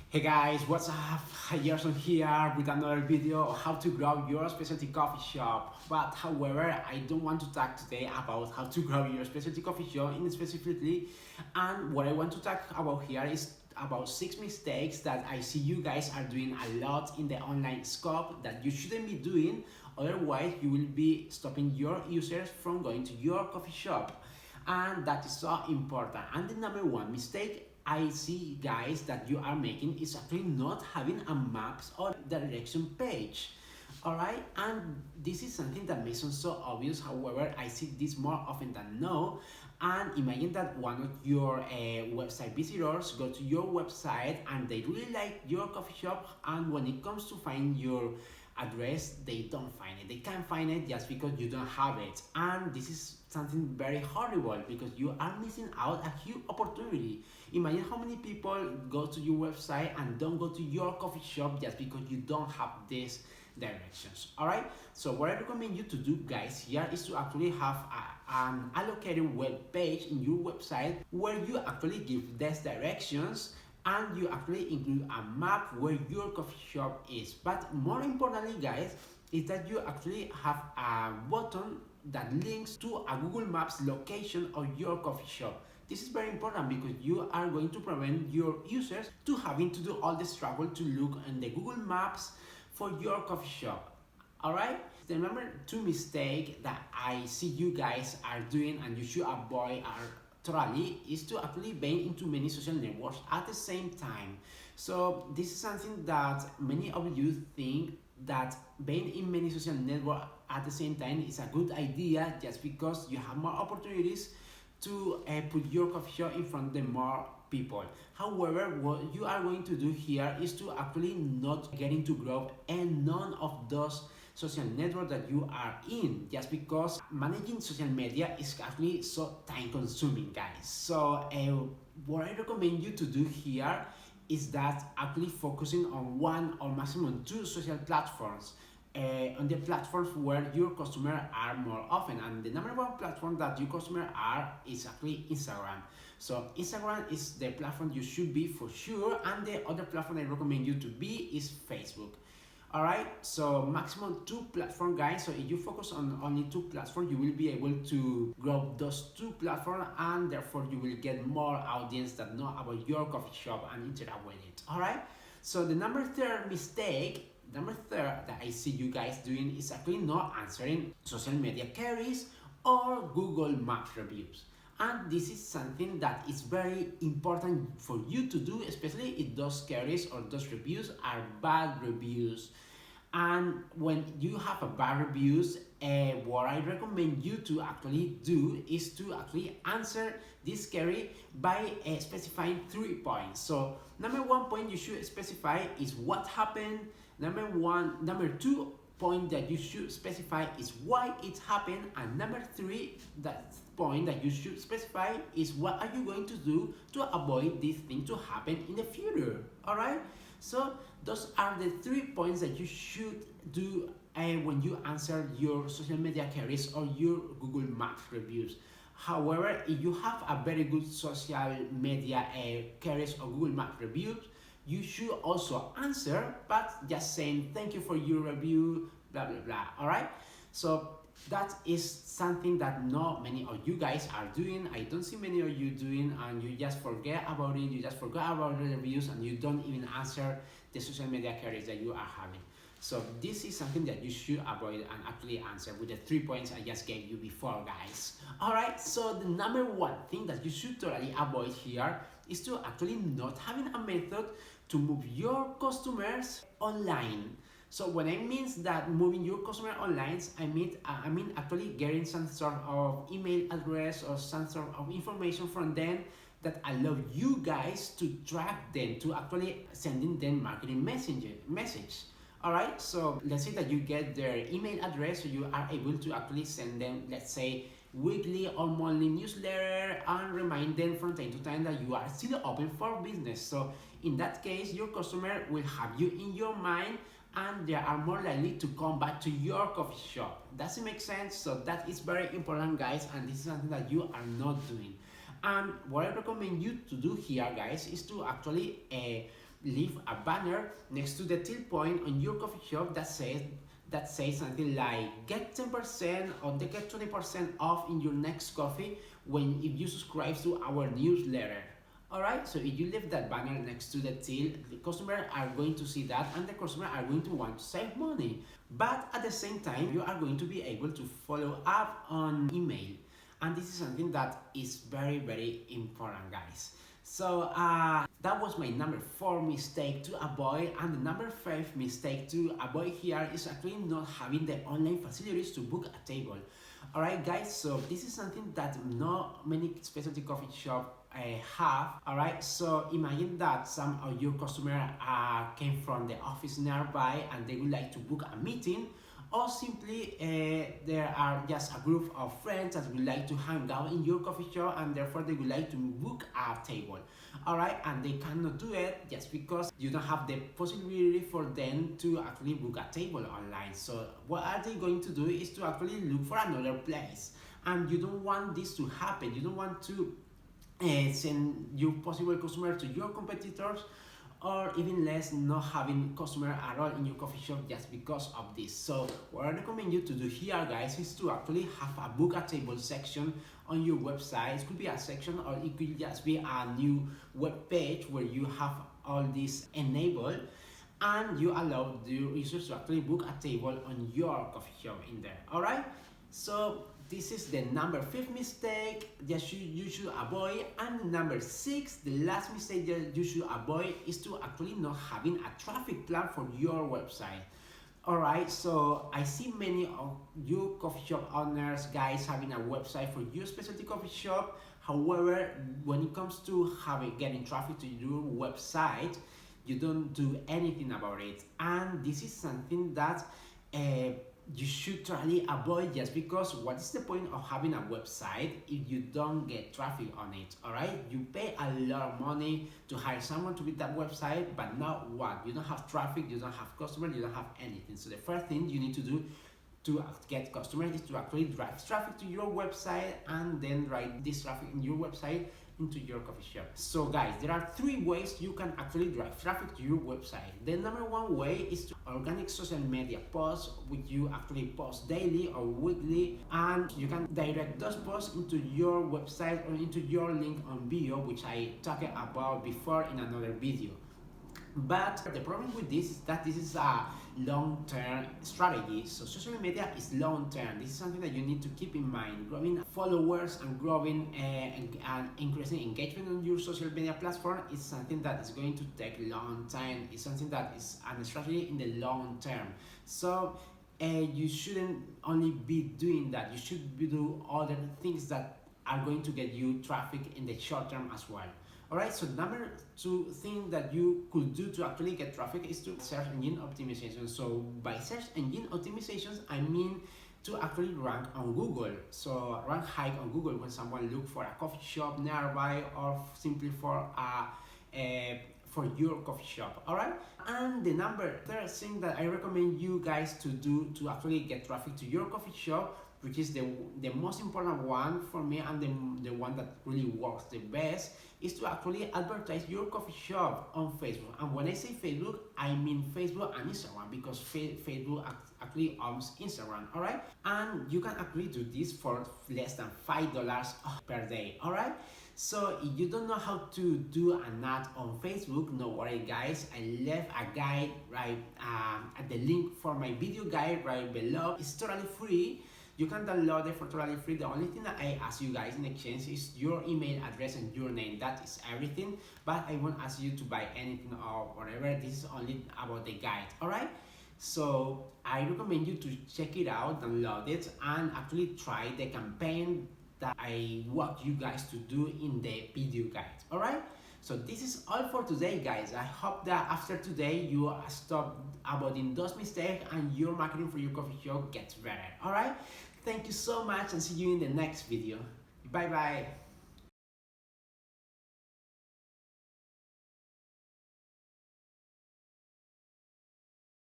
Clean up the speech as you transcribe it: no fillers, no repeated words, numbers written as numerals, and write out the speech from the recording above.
Hey guys, what's up? Gerson here with another video of how to grow your specialty coffee shop. But however, I don't want to talk today about how to grow your specialty coffee shop in specifically. And what I want to talk about here is about 6 mistakes that I see you guys are doing a lot in the online scope that you shouldn't be doing. Otherwise, you will be stopping your users from going to your coffee shop. And that is so important. And the number one mistake I see guys that you are making is actually not having a maps or direction page. Alright, and this is something that may sound so obvious, however, I see this more often than no. And imagine that one of your website visitors go to your website and they really like your coffee shop, and when it comes to find your address, they don't find it. They can't find it just because you don't have it. And this is something very horrible because you are missing out a huge opportunity. Imagine how many people go to your website and don't go to your coffee shop just because you don't have these directions. Alright, so what I recommend you to do guys here is to actually have an allocated web page in your website where you actually give these directions, and you actually include a map where your coffee shop is. But more importantly guys, is that you actually have a button that links to a Google Maps location of your coffee shop. This is very important because you are going to prevent your users to having to do all the struggle to look in the Google Maps for your coffee shop. Alright? The number two mistake that I see you guys are doing and you should avoid are totally is to actually be into many social networks at the same time. So this is something that many of you think that being in many social networks at the same time is a good idea just because you have more opportunities to put your coffee shop in front of the more people. However, what you are going to do here is to actually not get into growth and none of those social network that you are in, just because managing social media is actually so time consuming guys. So what I recommend you to do here is that actually focusing on one or maximum two social platforms, on the platforms where your customers are more often, and the number one platform that your customers are is actually Instagram. So Instagram is the platform you should be for sure, and the other platform I recommend you to be is Facebook. Alright, so maximum two platform guys. So if you focus on only two platforms, you will be able to grow those two platforms, and therefore you will get more audience that know about your coffee shop and interact with it. Alright, so the number third that I see you guys doing is actually not answering social media queries or Google Maps reviews. And this is something that is very important for you to do, especially if those queries or those reviews are bad reviews. And when you have a bad reviews, what I recommend you to actually do is to actually answer this query by specifying 3 points. So number one point you should specify is what happened. Number two point that you should specify is why it happened, and number three, that point that you should specify is what are you going to do to avoid this thing to happen in the future. Alright, so those are the 3 points that you should do when you answer your social media queries or your Google Maps reviews. However, if you have a very good social media queries or Google Maps reviews, you should also answer, but just saying thank you for your review, blah blah blah. Alright, so that is something that not many of you guys are doing. I don't see many of you doing, and you just forget about it. You just forgot about the reviews and you don't even answer the social media queries that you are having. So this is something that you should avoid and actually answer with the 3 points I just gave you before guys. Alright, so the number one thing that you should totally avoid here is to actually not having a method to move your customers online. So when I mean that moving your customer online, I mean actually getting some sort of email address or some sort of information from them that allow you guys to track them, to actually sending them marketing message. Alright, so let's say that you get their email address, so you are able to actually send them, let's say, weekly or monthly newsletter and remind them from time to time that you are still open for business. So in that case, your customer will have you in your mind and they are more likely to come back to your coffee shop. Does it make sense? So that is very important guys, and this is something that you are not doing. And what I recommend you to do here guys is to actually leave a banner next to the till point on your coffee shop that says something like get 10% or get 20% off in your next coffee if you subscribe to our newsletter. Alright, so if you leave that banner next to the till, the customer are going to see that and the customer are going to want to save money. But at the same time, you are going to be able to follow up on email. And this is something that is very, very important, guys. So that was my number 4 mistake to avoid, and the number 5 mistake to avoid here is actually not having the online facilities to book a table. Alright guys, so this is something that not many specialty coffee shops have. Alright, so imagine that some of your customers came from the office nearby and they would like to book a meeting, or simply there are just a group of friends that would like to hang out in your coffee shop and therefore they would like to book a table. Alright, and they cannot do it just because you don't have the possibility for them to actually book a table online. So what are they going to do is to actually look for another place, and you don't want this to happen. You don't want to send your possible customer to your competitors, or even less not having customer at all in your coffee shop just because of this. So what I recommend you to do here, guys, is to actually have a book a table section on your website. It could be a section or it could just be a new web page where you have all this enabled and you allow the users to actually book a table on your coffee shop in there. Alright, so this is the number 5 mistake that you should avoid. And number 6, the last mistake that you should avoid, is to actually not having a traffic plan for your website. Alright, so I see many of you coffee shop owners, guys, having a website for your specialty coffee shop. However, when it comes to getting traffic to your website, you don't do anything about it. And this is something that you should totally avoid, just because what is the point of having a website if you don't get traffic on it? Alright, you pay a lot of money to hire someone to build that website, but now what? You don't have traffic, you don't have customers, you don't have anything. So the first thing you need to do to get customers is to actually drive traffic to your website and then write this traffic in your website into your coffee shop. So guys, there are 3 ways you can actually drive traffic to your website. The number 1 way is to organic social media posts, which you actually post daily or weekly, and you can direct those posts into your website or into your link on bio, which I talked about before in another video. But the problem with this is that this is a long-term strategy. So social media is long-term. This is something that you need to keep in mind. Growing followers and growing and increasing engagement on your social media platform is something that is going to take a long time. It's something that is a strategy in the long term. So you shouldn't only be doing that. You should be doing other things that are going to get you traffic in the short term as well. Alright, so number 2 thing that you could do to actually get traffic is to search engine optimization. So by search engine optimizations, I mean to actually rank on Google. So rank high on Google when someone look for a coffee shop nearby, or simply for your coffee shop. Alright, and the number 3 thing that I recommend you guys to do to actually get traffic to your coffee shop, which is the most important one for me and the one that really works the best, is to actually advertise your coffee shop on Facebook. And when I say Facebook, I mean Facebook and Instagram, because Facebook actually owns Instagram. Alright, and you can actually do this for less than $5 per day. Alright, so if you don't know how to do an ad on Facebook, no worry guys, I left a guide right at the link for my video guide right below. It's totally free. You can download it for totally free. The only thing that I ask you guys in exchange is your email address and your name. That is everything, but I won't ask you to buy anything or whatever. This is only about the guide. Alright, so I recommend you to check it out, download it, and actually try the campaign that I want you guys to do in the video guide. Alright, so this is all for today guys. I hope that after today you stop avoiding those mistakes and your marketing for your coffee shop gets better. Alright, thank you so much and see you in the next video. Bye bye.